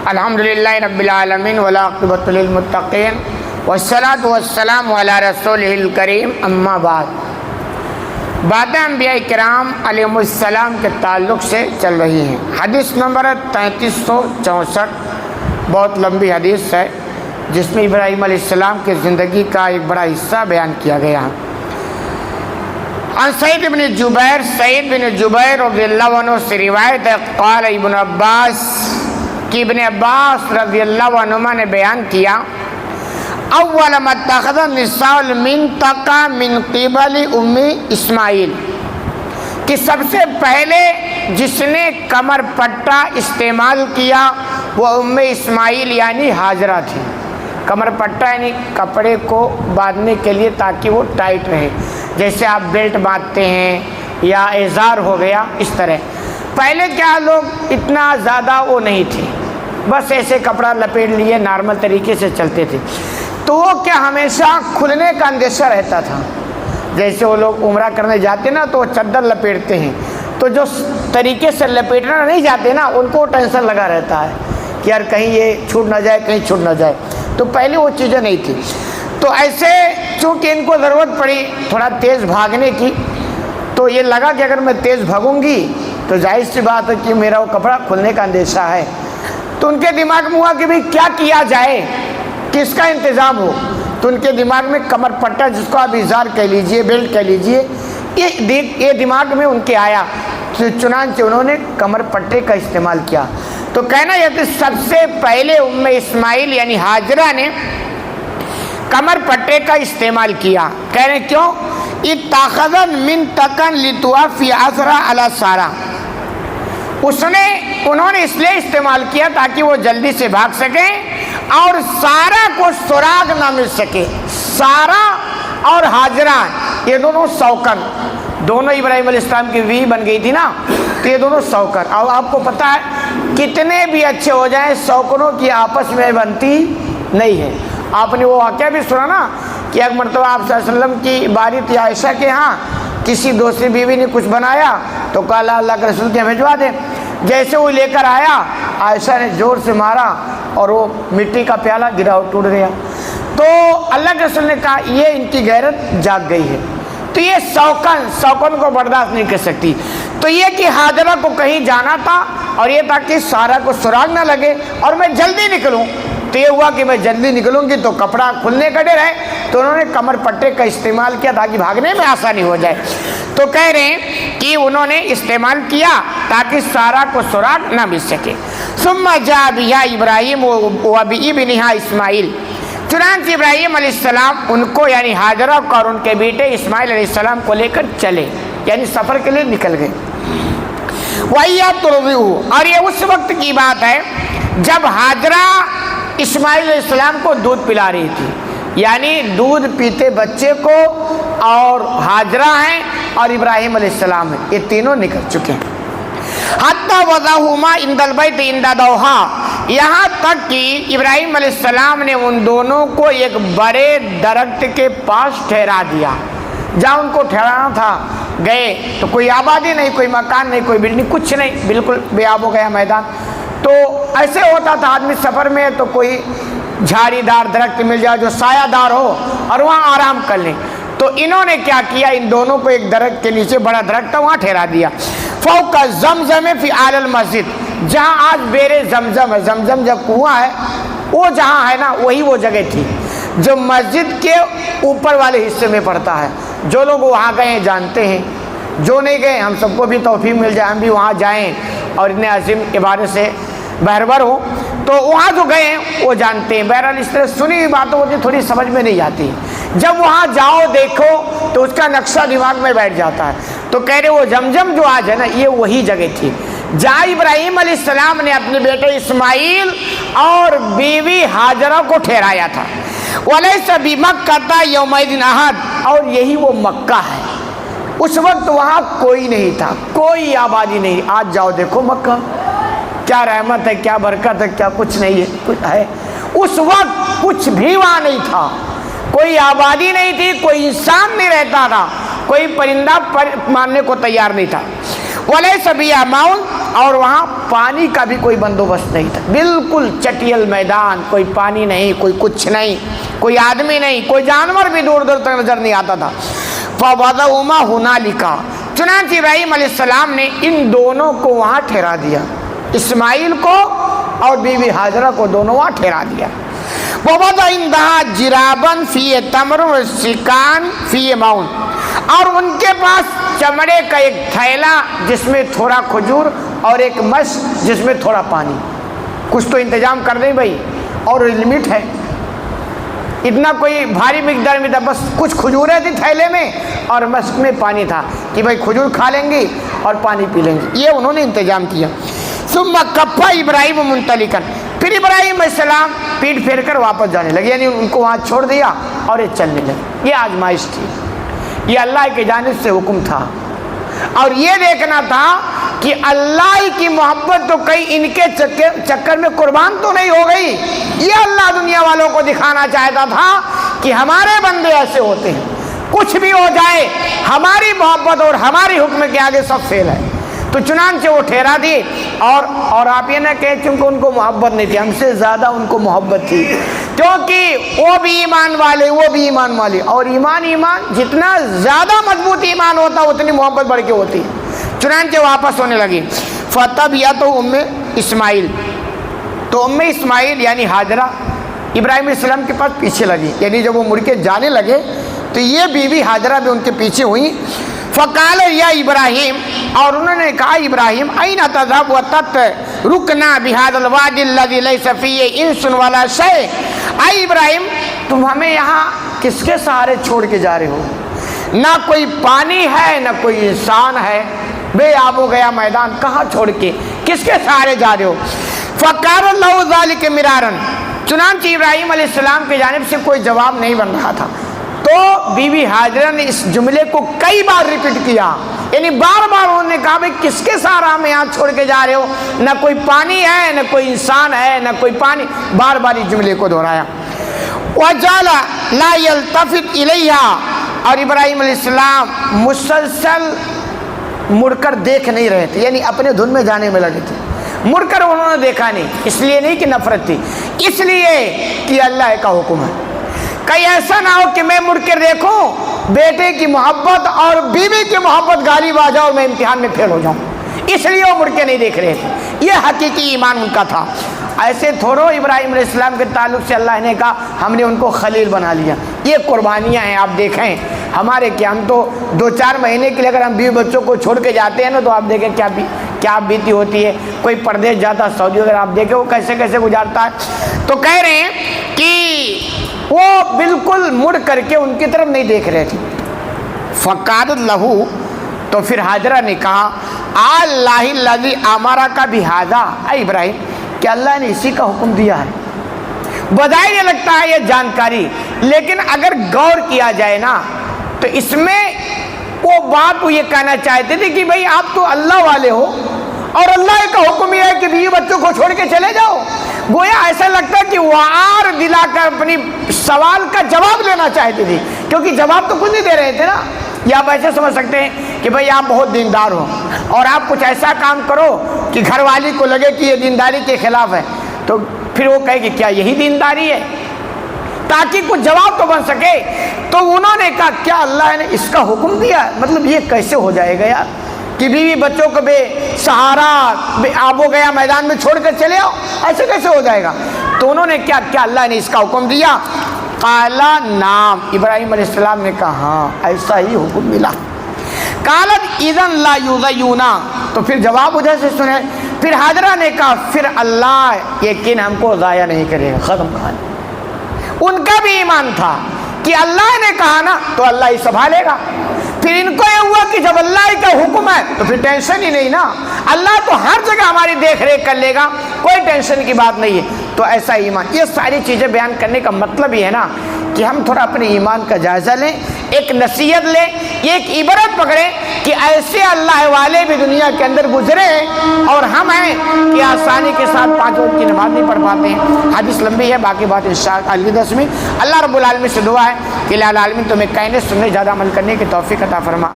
الحمدللہ رب العالمین والعاقبۃ للمتقین والصلاۃ والسلام علی رسولہ الکریم اما بعد. باتیں انبیاء کرام علیہم السلام کے تعلق سے چل رہی ہیں. حدیث نمبر 3364 بہت لمبی حدیث ہے جس میں ابراہیم علیہ السلام کی زندگی کا ایک بڑا حصہ بیان کیا گیا ہے. عن سعید بن جبیر رضی اللہ عنہ سے روایت ہے قال ابن عباس کہ ابن عباس رضی اللہ عنہما نے بیان کیا اول ما اتخذ النساء المنطقہ من قبل ام اسماعیل کہ سب سے پہلے جس نے کمر پٹا استعمال کیا وہ ام اسماعیل یعنی ہاجرہ تھی. کمر پٹا یعنی کپڑے کو باندھنے کے لیے تاکہ وہ ٹائٹ رہے، جیسے آپ بیلٹ باندھتے ہیں یا ازار ہو گیا اس طرح. پہلے کیا لوگ اتنا زیادہ وہ نہیں تھے، بس ایسے کپڑا لپیٹ لیے نارمل طریقے سے چلتے تھے، تو وہ کیا ہمیشہ کھلنے کا اندیشہ رہتا تھا. جیسے وہ لوگ عمرہ کرنے جاتے نا تو وہ چادر لپیٹتے ہیں، تو جو طریقے سے لپیٹنا نہیں جاتے نا ان کو ٹینشن لگا رہتا ہے کہ یار کہیں یہ چھوٹ نہ جائے کہیں چھوٹ نہ جائے. تو پہلے وہ چیزیں نہیں تھی، تو ایسے چونکہ ان کو ضرورت پڑی تھوڑا تیز بھاگنے کی، تو یہ لگا کہ اگر میں تیز بھاگوں گی تو ظاہر سی بات ہے کہ میرا وہ کپڑا کھلنے کا اندیشہ ہے. تو ان کے دماغ میں ہوا کہ بھئی کیا کیا جائے، کس کا انتظام ہو. تو ان کے دماغ میں کمر پٹا جس کو آپ ازار کہہ لیجئے بیلٹ کہہ لیجئے یہ دماغ میں ان کے آیا. چنانچہ انہوں نے کمر پٹے کا استعمال کیا. تو کہنا یہ کہ سب سے پہلے ام اسماعیل یعنی ہاجرہ نے کمر پٹے کا استعمال کیا. کہہ رہے کیوں؟ اتخذا منطقا لتوافی اثرا علی سارہ. انہوں نے اس لیے استعمال کیا تاکہ وہ جلدی سے بھاگ سکیں اور سارہ کو سراغ نہ مل سکے. سارہ اور ہاجرہ یہ دونوں سوکن، دونوں ابراہیم علیہ السلام کی بیوی بن گئی تھی نا، تو یہ دونوں سوکن. اور آپ کو پتہ ہے کتنے بھی اچھے ہو جائیں سوکنوں کی آپس میں بنتی نہیں ہے. آپ نے وہ واقعہ بھی سنا نا کہ ایک مرتبہ آپ صلی اللہ علیہ وسلم کی باری تھی عائشہ کے ہاں، کسی دوسری بیوی نے کچھ بنایا تو کہا اللہ کے رسول کے بھجوا دیں. جیسے وہ لے کر آیا عائشہ نے زور سے مارا اور وہ مٹی کا پیالہ گرا اور ٹوٹ گیا. تو اللہ کے رسول نے کہا یہ ان کی غیرت جاگ گئی ہے. تو یہ سوکن کو برداشت نہیں کر سکتی. تو یہ کہ ہاجرہ کو کہیں جانا تھا اور یہ تھا کہ سارہ کو سراغ نہ لگے اور میں جلدی نکلوں. تو یہ ہوا کہ میں جلدی نکلوں گی تو کپڑا کھلنے کا ڈر ہے، تو انہوں نے کمر پٹے کا استعمال کیا تاکہ بھاگنے میں آسانی ہو جائے. تو کہہ رہے ہیں کہ انہوں نے استعمال کیا تاکہ سارہ کو سراغ نہ مل سکے. ثم جاء بها ابراہیم وبابنها اسماعیل. چنانچہ ابراہیم علیہ السلام ان کو یعنی ہاجرہ کو اور ان کے بیٹے اسماعیل علیہ السلام کو لے کر چلے، یعنی سفر کے لیے نکل گئے. وَهِيَ تُرْضِعُهُ. اور یہ اس وقت کی بات ہے جب ہاجرہ اسماعیل علیہ السلام کو دودھ پلا رہی تھی، یعنی دودھ پیتے بچے کو اور ہاجرہ ہیں اور ابراہیم علیہ السلام ہیں، یہ تینوں نکل چکے ہیں. حَتَّى وَضَعُهُمَا عِنْدَ الْبَيْتِ عِنْدَ دَوْحَا. یہاں تک کہ ابراہیم علیہ السلام نے ان دونوں کو ایک بڑے درخت کے پاس ٹھہرا دیا. جہاں ان کو ٹھہرانا تھا گئے تو کوئی آبادی نہیں، کوئی مکان نہیں، کوئی بلڈنگ، کچھ نہیں، بالکل بے آب ہو گیا میدان. تو ایسے ہوتا تھا آدمی سفر میں تو کوئی جھاڑی دار درخت مل جائے جو سایہ دار ہو اور وہاں آرام کر لیں. تو انہوں نے کیا کیا، ان دونوں کو ایک درخت کے نیچے بڑا درخت تھا وہاں ٹھہرا دیا. فوق زمزم فی اعلی المسجد. جہاں آج بیر زمزم ہے، زمزم جب کنواں ہے وہ جہاں ہے نا وہی وہ جگہ تھی جو مسجد کے اوپر والے حصے میں پڑتا ہے. جو لوگ وہاں گئے ہیں جانتے ہیں، جو نہیں گئے ہم سب کو بھی توفیق مل جائے ہم بھی وہاں جائیں اور اتنے عظیم عبادت سے بہرور ہوں. تو وہاں جو گئے ہیں وہ جانتے ہیں. بہرحال اس طرح سنی ہوئی باتوں ہوتی تھوڑی سمجھ میں نہیں آتی، جب وہاں جاؤ دیکھو تو اس کا نقشہ دماغ میں بیٹھ جاتا ہے. تو کہہ رہے وہ زمزم جو آج ہے نا یہ وہی جگہ تھی جہاں ابراہیم علیہ السلام نے اپنے بیٹے اسماعیل اور بیوی ہاجرہ کو ٹھہرایا تھا. وَلَيْسَ بِمَكَّةَ يَوْمَئِذٍ أَحَدٌ. اور یہی وہ مکہ ہے. اس وقت وہاں کوئی نہیں تھا، کوئی آبادی نہیں. آج جاؤ دیکھو مکہ، کیا رحمت ہے، کیا برکت ہے، کیا کچھ نہیں ہے، کچھ ہے. اس وقت کچھ بھی وہاں نہیں تھا، کوئی آبادی نہیں تھی، کوئی انسان نہیں رہتا تھا، کوئی پرندہ ماننے کو تیار نہیں تھا. वलैस बिहा माउन, और वहाँ पानी का भी कोई बंदोबस्त नहीं था, बिल्कुल चटियल मैदान, कोई पानी नहीं, कोई कुछ नहीं, कोई आदमी नहीं, कोई जानवर भी दूर दूर तक नजर नहीं आता था। फवदउमा हुनालिका, चुनांचे इब्राहिम अलैहिस्सलाम ने इन दोनों को वहाँ ठहरा दिया, इस्माइल को और बीबी हाजरा को, दोनों वहाँ ठहरा दिया। ववदा इंदहा जिराबन फी तमर व सिकान फी माउन, और उनके पास चमड़े का एक थैला जिसमें थोड़ा खजूर और एक मश जिसमें थोड़ा पानी, कुछ तो इंतजाम कर दें भाई, और लिमिट है, इतना कोई भारी मिकदार में था, बस कुछ खजूरें थी थैले में और मस्क में पानी था कि भाई खजूर खा लेंगे और पानी पी लेंगे, ये उन्होंने इंतजाम किया। सुम्मा कफ़ा इब्राहिम मुंतलिकन, फिर इब्राहिम अलैहिस्सलाम पीठ फेर कर वापस जाने लगे, यानी उनको वहाँ छोड़ दिया और ये चलने लगे। ये आजमाइश थी, ये अल्लाह की जानिब से हुक्म था, और ये देखना था कि अल्लाह की मोहब्बत तो कहीं इनके चक्कर में कुर्बान तो नहीं हो गई। ये अल्लाह दुनिया वालों को दिखाना चाहता था कि हमारे बंदे ऐसे होते हैं, कुछ भी हो जाए हमारी मोहब्बत और हमारी हुक्म के आगे सब फेल है। तो चुनांचे वो ठहरा दी, और आप ये ना कहें क्योंकि उनको मोहब्बत नहीं थी, हमसे ज़्यादा उनको मोहब्बत थी, क्योंकि वो भी ईमान वाले, वो भी ईमान वाले, और ईमान जितना ज़्यादा मजबूत ईमान होता उतनी मोहब्बत बढ़ के होती है। चुनांचे वापस होने लगी। फतब या तो उम्मे इस्माइल, तो उम्मे इस्माइल यानी हाजरा इब्राहिम अलैहिस्सलाम के पास पीछे लगी, यानी जब वो मुड़ के जाने लगे तो ये बीवी हाजरा भी उनके पीछे हुई। फ़क़ाल या इब्राहिम, और उन्होंने कहा इब्राहिम, ऐन तज़हब व तत रुकना बिहादल वादिल लज़ी लैसा फ़ीही इंsun वला शै, ऐ इब्राहिम तुम हमें यहाँ किसके सहारे छोड़ के जा रहे हो, ना कोई पानी है ना कोई इंसान है, बे आबो गया मैदान, कहाँ छोड़ के किसके सहारे जा रहे हो। फ़क़ाल लहू ज़ालिका मिरारन, चुनांचे इब्राहिम अलैहिस्सलाम की जानिब से कोई जवाब नहीं बन रहा था, तो बीवी हाजरा ने इस जुमले को कई बार रिपीट किया, यानी बार बार उन्होंने कहा भाई किसके सहारा हमें यहाँ छोड़ के जा रहे हो, ना कोई पानी है ना कोई इंसान है ना कोई पानी, बार बार इस जुमले को दोहराया। वजाला ला यल्तफित इलैहा, और इब्राहिम अलैहिस्सलाम मुसलसल मुड़कर देख नहीं रहे थे, यानी अपने धुन में जाने में लगे थे, मुड़कर उन्होंने देखा नहीं, इसलिए नहीं कि नफरत थी, इसलिए कि अल्लाह का हुक्म है। कहीं ऐसा ना हो कि मैं मुड़ के देखूं बेटे की मोहब्बत और बीवी की मोहब्बत गालिब आ जाओ और मैं इम्तिहान में फेल हो जाऊं, इसलिए वो मुड़ के नहीं देख रहे थे, ये हकीकी ईमान उनका था। ऐसे थोड़ो इब्राहिम अलैहिस्सलाम के ताल्लुक से अल्लाह ने कहा हमने उनको खलील बना लिया, ये कुर्बानियाँ हैं। आप देखें हमारे क्या, हम तो 2-4 महीने के लिए अगर हम बीवी बच्चों को छोड़ के जाते हैं ना, तो आप देखें क्या बीती होती है। कोई परदेश जाता सऊदी, अगर आप देखें वो कैसे कैसे गुजारता है। तो कह रहे हैं कि वो बिल्कुल मुड़ करके उनकी तरफ नहीं देख रहे थे। फ़क़ालत लहू, तो फिर हाजरा ने कहा अल्लाहि लज़ी अमरा का भी हाजा, इब्राहिम क्या अल्लाह ने इसी का हुक्म दिया है। बधाई ये लगता है ये जानकारी, लेकिन अगर गौर किया जाए ना तो इसमें वो बात ये कहना चाहते थे कि भाई आप तो अल्लाह वाले हो और अल्लाह का हुक्म यह है कि बीवी बच्चों को छोड़ के चले जाओ। गोया ऐसा लगता है कि वार दिलाकर अपनी सवाल का जवाब लेना चाहते थे, क्योंकि जवाब तो कुछ नहीं दे रहे थे ना। या आप ऐसे समझ सकते हैं कि भाई आप बहुत दीनदार हो और आप कुछ ऐसा काम करो कि घरवाली को लगे कि ये दीनदारी के खिलाफ है, तो फिर वो कहे कि क्या यही दीनदारी है, ताकि कुछ जवाब तो बन सके। तो उन्होंने कहा क्या अल्लाह ने इसका हुक्म दिया, मतलब ये कैसे हो जाएगा यार कि बीवी बच्चों को बेसहारा आबो गया मैदान में छोड़ कर चले आओ, ऐसे कैसे हो जाएगा। तो उन्होंने क्या अल्लाह ने इसका हुक्म दिया। काला नाम, इब्राहिम अलैहिस्सलाम ने कहा हाँ ऐसा ही हुक्म मिला। कालत इज़न ला युज़य्यूना, तो फिर जवाब उधर से सुने। फिर हाजरा ने कहा फिर अल्लाह यकीन हमको ज़ाया नहीं करेगा, ख़त्म कहानी। उनका भी ईमान था कि अल्लाह ने कहा ना तो अल्लाह ही संभालेगा। फिर इनको ये हुआ कि जब अल्लाह का हुक्म है तो फिर टेंशन ही नहीं ना, अल्लाह तो हर जगह हमारी देख रेख कर लेगा, कोई टेंशन की बात नहीं है। तो ऐसा ईमान, ये सारी चीज़ें बयान करने का मतलब ये है ना कि हम थोड़ा अपने ईमान का जायज़ा लें, एक नसीहत लें, एक इबरत पकड़ें कि ऐसे अल्लाह वाले भी दुनिया के अंदर गुजरे हैं और हम हैं कि आसानी के साथ 5 वक्त की नमाज नहीं पढ़ पाते हैं। हदीस लंबी है, बाकी बात इंशाअल्लाह अगली दर्स में। अल्लाह रब्बुल आलमीन से दुआ है कि लाल आलमीन तुम्हें कहने सुनने ज़्यादा अमल करने की तौफीक अता फरमा।